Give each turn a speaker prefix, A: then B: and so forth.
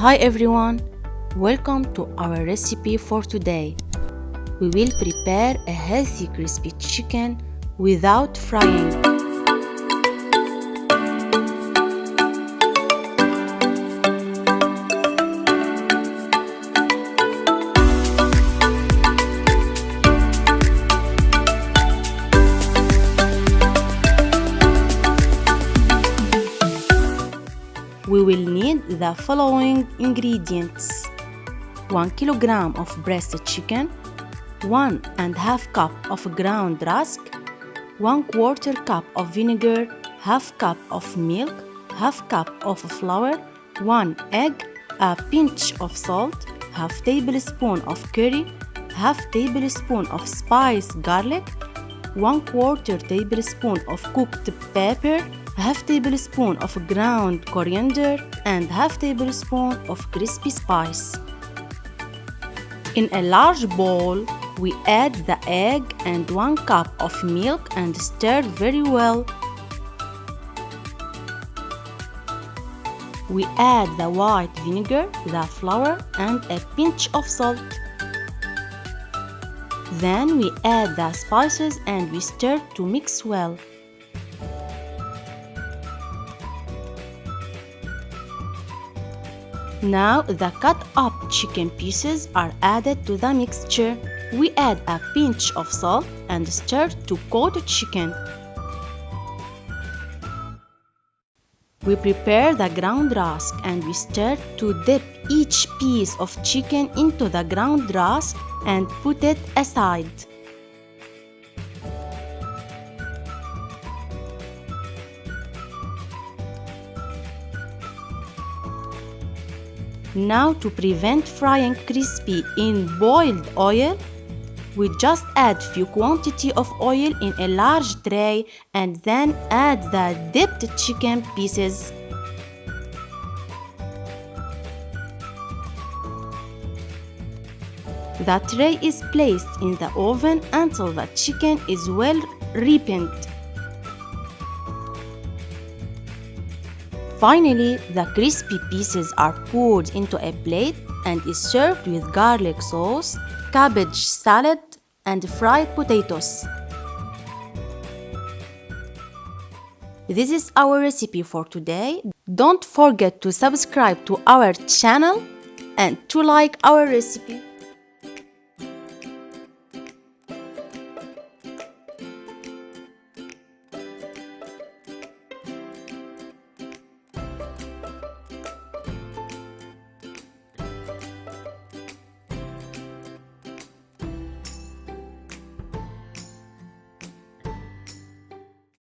A: Hi everyone, welcome to our recipe for today. We will prepare a healthy crispy chicken without frying. We will need the following ingredients: 1 kilogram of breast chicken, 1.5 cup of ground rusk, 1/4 cup of vinegar, half cup of milk, half cup of flour, 1 egg, a pinch of salt, half tablespoon of curry, half tablespoon of spiced garlic, 1/4 tablespoon of cooked pepper, half tablespoon of ground coriander, and half tablespoon of crispy spice. In a large bowl, we add the egg and 1 cup of milk and stir very well. We add the white vinegar, the flour, and a pinch of salt. Then we add the spices and we stir to mix well. Now the cut up chicken pieces are added to the mixture. We add a pinch of salt and stir to coat the chicken. We prepare the ground rusk and we stir to dip each piece of chicken into the ground rusk and put it aside. Now, to prevent frying crispy in boiled oil, we just add few quantity of oil in a large tray and then add the dipped chicken pieces. The tray is placed in the oven until the chicken is well ripened. Finally, the crispy pieces are poured into a plate and is served with garlic sauce, cabbage salad, and fried potatoes. This is our recipe for today. Don't forget to subscribe to our channel and to like our recipe.